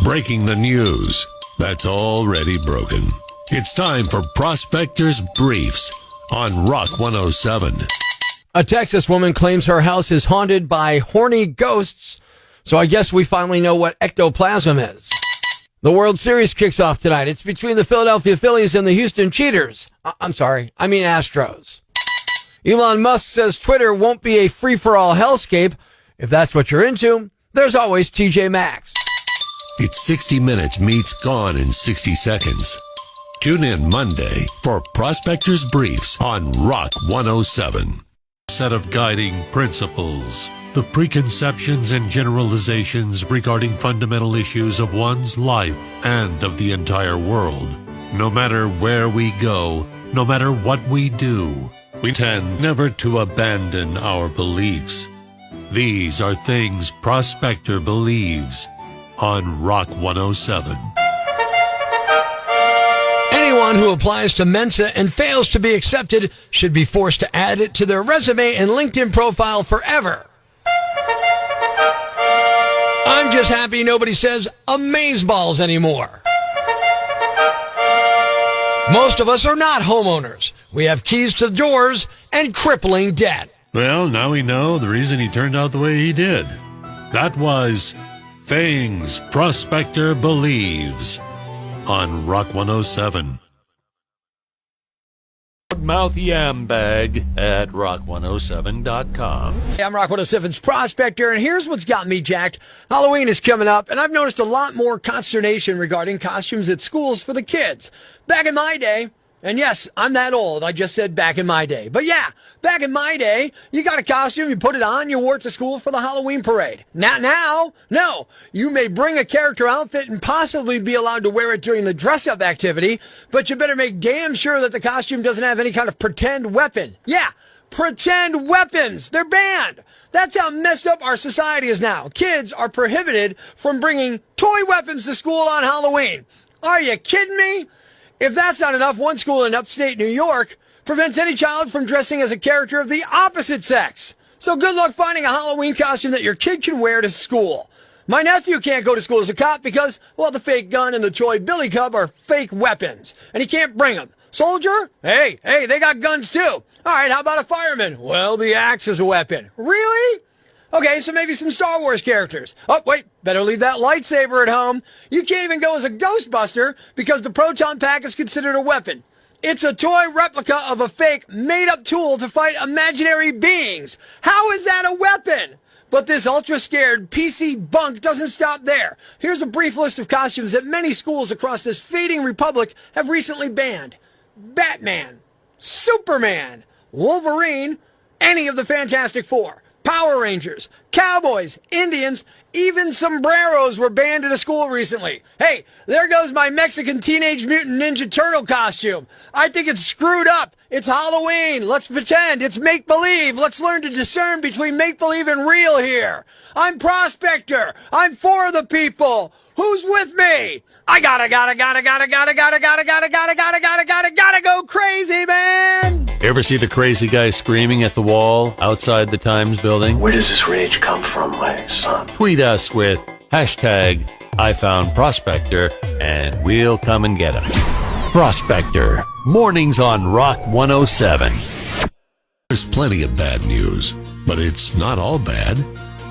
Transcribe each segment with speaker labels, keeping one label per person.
Speaker 1: Breaking the news that's already broken. It's time for Prospector's Briefs on Rock 107.
Speaker 2: A Texas woman claims her house is haunted by horny ghosts, so I guess we finally know what ectoplasm is. The World Series kicks off tonight. It's between the Philadelphia Phillies and the Houston Cheaters. Astros. Elon Musk says Twitter won't be a free-for-all hellscape. If that's what you're into, there's always TJ Maxx.
Speaker 1: It's 60 Minutes meets Gone in 60 Seconds. Tune in Monday for Prospector's Briefs on Rock 107. Set of guiding principles. The preconceptions and generalizations regarding fundamental issues of one's life and of the entire world. No matter where we go, no matter what we do, we tend never to abandon our beliefs. These are things Prospector believes on Rock 107.
Speaker 2: Anyone who applies to Mensa and fails to be accepted should be forced to add it to their resume and LinkedIn profile forever. I'm just happy nobody says amazeballs anymore. Most of us are not homeowners. We have keys to doors and crippling debt.
Speaker 1: Well, now we know the reason he turned out the way he did. That was Things Prospector Believes on Rock 107. Mouth Yambag at rock107.com.
Speaker 2: Hey, I'm Rock 107's Prospector, and here's what's got me jacked. Halloween is coming up, and I've noticed a lot more consternation regarding costumes at schools for the kids. Back in my day, and yes, I'm that old, I just said back in my day. But yeah, back in my day, you got a costume, you put it on, you wore it to school for the Halloween parade. Now, no. You may bring a character outfit and possibly be allowed to wear it during the dress-up activity, but you better make damn sure that the costume doesn't have any kind of pretend weapon. Yeah, pretend weapons. They're banned. That's how messed up our society is now. Kids are prohibited from bringing toy weapons to school on Halloween. Are you kidding me? If that's not enough, one school in upstate New York prevents any child from dressing as a character of the opposite sex. So good luck finding a Halloween costume that your kid can wear to school. My nephew can't go to school as a cop because, well, the fake gun and the toy billy cub are fake weapons, and he can't bring them. Soldier? Hey, they got guns too. All right, how about a fireman? Well, the axe is a weapon. Really? Okay, so maybe some Star Wars characters. Oh, wait, better leave that lightsaber at home. You can't even go as a Ghostbuster because the proton pack is considered a weapon. It's a toy replica of a fake, made-up tool to fight imaginary beings. How is that a weapon? But this ultra-scared PC bunk doesn't stop there. Here's a brief list of costumes that many schools across this fading republic have recently banned. Batman, Superman, Wolverine, any of the Fantastic Four. Power Rangers, Cowboys, Indians, even sombreros were banned at a school recently. Hey, there goes my Mexican Teenage Mutant Ninja Turtle costume. I think it's screwed up. It's Halloween. Let's pretend. It's make-believe. Let's learn to discern between make-believe and real here. I'm Prospector. I'm for the people. Who's with me? I gotta go crazy, man.
Speaker 3: Ever see the crazy guy screaming at the wall outside the Times building?
Speaker 4: Where does this rage come from, my son?
Speaker 3: Tweet us with hashtag #IFoundProspector and we'll come and get him. Prospector, mornings on Rock 107.
Speaker 1: There's plenty of bad news, but it's not all bad.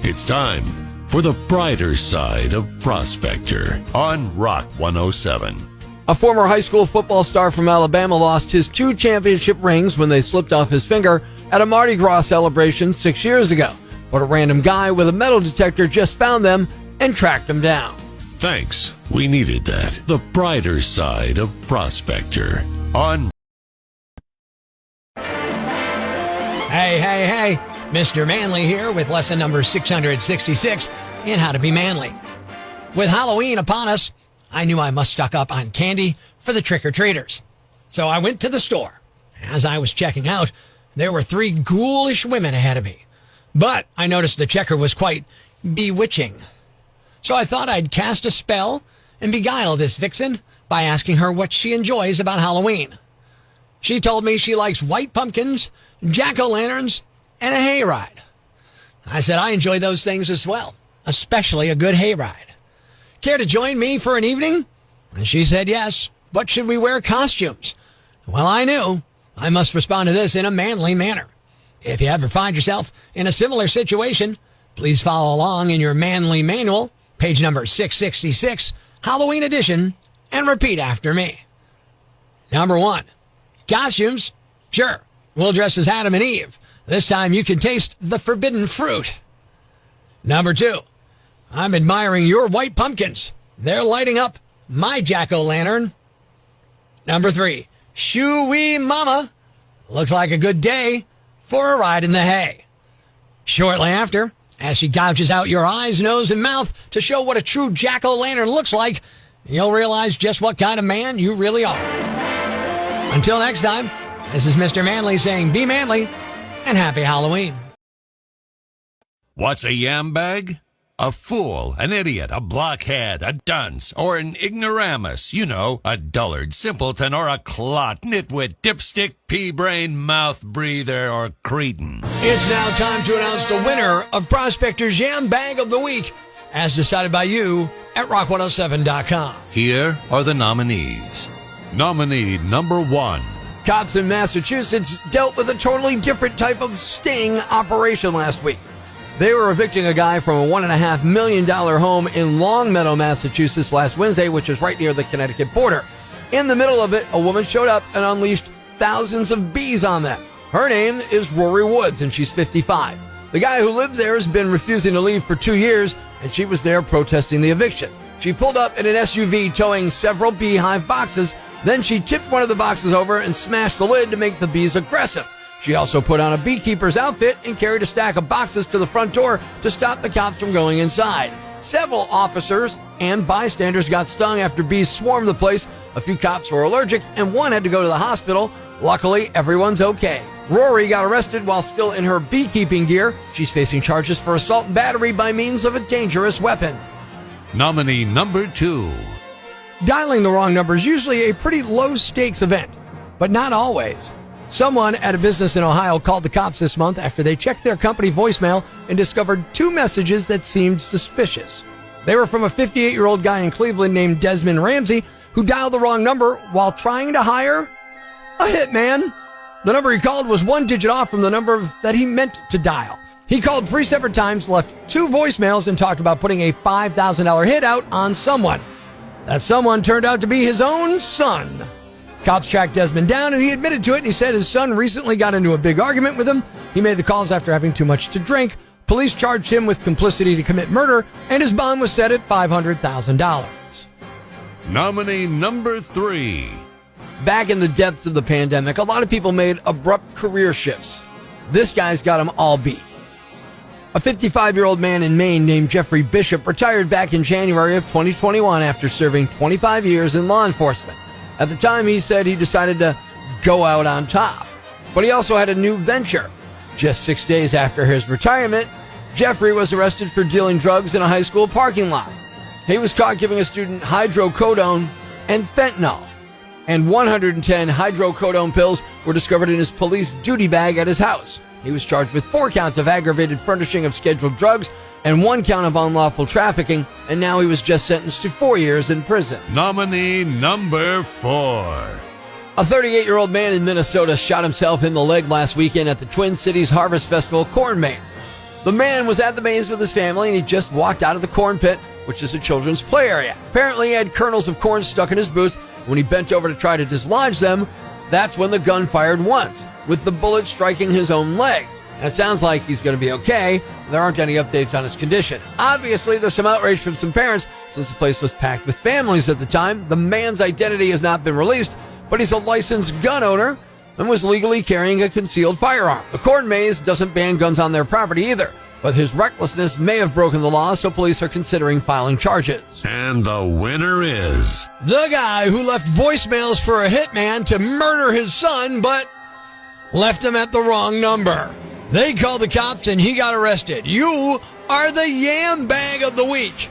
Speaker 1: It's time for the brighter side of Prospector on Rock 107.
Speaker 2: A former high school football star from Alabama lost his 2 championship rings when they slipped off his finger at a Mardi Gras celebration 6 years ago. But a random guy with a metal detector just found them and tracked them down.
Speaker 1: Thanks. We needed that. The brighter side of Prospector on...
Speaker 2: Hey. Mr. Manly here with lesson number 666 in How to Be Manly. With Halloween upon us, I knew I must stock up on candy for the trick-or-treaters. So I went to the store. As I was checking out, there were 3 ghoulish women ahead of me. But I noticed the checker was quite bewitching. So I thought I'd cast a spell and beguile this vixen by asking her what she enjoys about Halloween. She told me she likes white pumpkins, jack-o'-lanterns, and a hayride. I said I enjoy those things as well, especially a good hayride. Care to join me for an evening? And she said yes, but should we wear costumes? Well, I knew I must respond to this in a manly manner. If you ever find yourself in a similar situation, please follow along in your manly manual, page number 666, Halloween edition, and repeat after me. Number 1, costumes. Sure, we'll dress as Adam and Eve. This time you can taste the forbidden fruit. Number 2, I'm admiring your white pumpkins. They're lighting up my jack-o'-lantern. Number 3, shoo-wee mama. Looks like a good day for a ride in the hay. Shortly after, as she gouges out your eyes, nose, and mouth to show what a true jack-o'-lantern looks like, you'll realize just what kind of man you really are. Until next time, this is Mr. Manly saying be manly and happy Halloween.
Speaker 1: What's a yambag? A fool, an idiot, a blockhead, a dunce, or an ignoramus. You know, a dullard, simpleton, or a clot, nitwit, dipstick, pea-brain, mouth breather, or cretin.
Speaker 2: It's now time to announce the winner of Prospector's Yambag of the Week, as decided by you at rock107.com.
Speaker 3: Here are the nominees. Nominee number 1.
Speaker 2: Cops in Massachusetts dealt with a totally different type of sting operation last week. They were evicting a guy from a $1.5 million home in Longmeadow, Massachusetts last Wednesday, which is right near the Connecticut border. In the middle of it, a woman showed up and unleashed thousands of bees on them. Her name is Rory Woods, and she's 55. The guy who lives there has been refusing to leave for 2 years, and she was there protesting the eviction. She pulled up in an SUV towing several beehive boxes. Then she tipped one of the boxes over and smashed the lid to make the bees aggressive. She also put on a beekeeper's outfit and carried a stack of boxes to the front door to stop the cops from going inside. Several officers and bystanders got stung after bees swarmed the place. A few cops were allergic, and one had to go to the hospital. Luckily, everyone's okay. Rory got arrested while still in her beekeeping gear. She's facing charges for assault and battery by means of a dangerous weapon.
Speaker 3: Nominee number 2.
Speaker 2: Dialing the wrong number is usually a pretty low-stakes event, but not always. Someone at a business in Ohio called the cops this month after they checked their company voicemail and discovered 2 messages that seemed suspicious. They were from a 58-year-old guy in Cleveland named Desmond Ramsey who dialed the wrong number while trying to hire a hitman. The number he called was 1 digit off from the number that he meant to dial. He called 3 separate times, left 2 voicemails, and talked about putting a $5,000 hit out on someone. That someone turned out to be his own son. Cops tracked Desmond down, and he admitted to it, and he said his son recently got into a big argument with him. He made the calls after having too much to drink. Police charged him with complicity to commit murder, and his bond was set at $500,000.
Speaker 3: Nominee number 3.
Speaker 2: Back in the depths of the pandemic, a lot of people made abrupt career shifts. This guy's got them all beat. A 55-year-old man in Maine named Jeffrey Bishop retired back in January of 2021 after serving 25 years in law enforcement. At the time, he said he decided to go out on top. But he also had a new venture. Just 6 days after his retirement, Jeffrey was arrested for dealing drugs in a high school parking lot. He was caught giving a student hydrocodone and fentanyl. And 110 hydrocodone pills were discovered in his police duty bag at his house. He was charged with 4 counts of aggravated furnishing of scheduled drugs and 1 count of unlawful trafficking, and now he was just sentenced to 4 years in prison.
Speaker 3: Nominee number 4.
Speaker 2: A 38-year-old man in Minnesota shot himself in the leg last weekend at the Twin Cities Harvest Festival corn maze. The man was at the maze with his family, and he just walked out of the corn pit, which is a children's play area. Apparently, he had kernels of corn stuck in his boots. When he bent over to try to dislodge them, that's when the gun fired once, with the bullet striking his own leg. And it sounds like he's going to be okay. There aren't any updates on his condition. Obviously, there's some outrage from some parents since the place was packed with families at the time. The man's identity has not been released, but he's a licensed gun owner and was legally carrying a concealed firearm. The corn maze doesn't ban guns on their property either, but his recklessness may have broken the law, so police are considering filing charges.
Speaker 1: And the winner is
Speaker 2: the guy who left voicemails for a hitman to murder his son, but left him at the wrong number. They called the cops and he got arrested. You are the Yambag of the Week.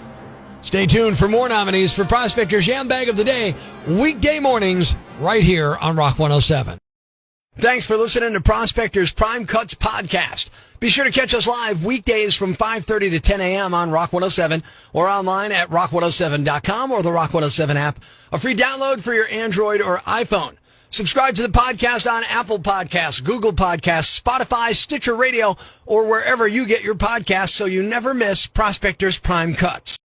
Speaker 2: Stay tuned for more nominees for Prospector's Yambag of the Day, weekday mornings, right here on Rock 107. Thanks for listening to Prospector's Prime Cuts podcast. Be sure to catch us live weekdays from 5:30 to 10 a.m. on Rock 107 or online at rock107.com or the Rock 107 app. A free download for your Android or iPhone. Subscribe to the podcast on Apple Podcasts, Google Podcasts, Spotify, Stitcher Radio, or wherever you get your podcasts so you never miss Prospector's Prime Cuts.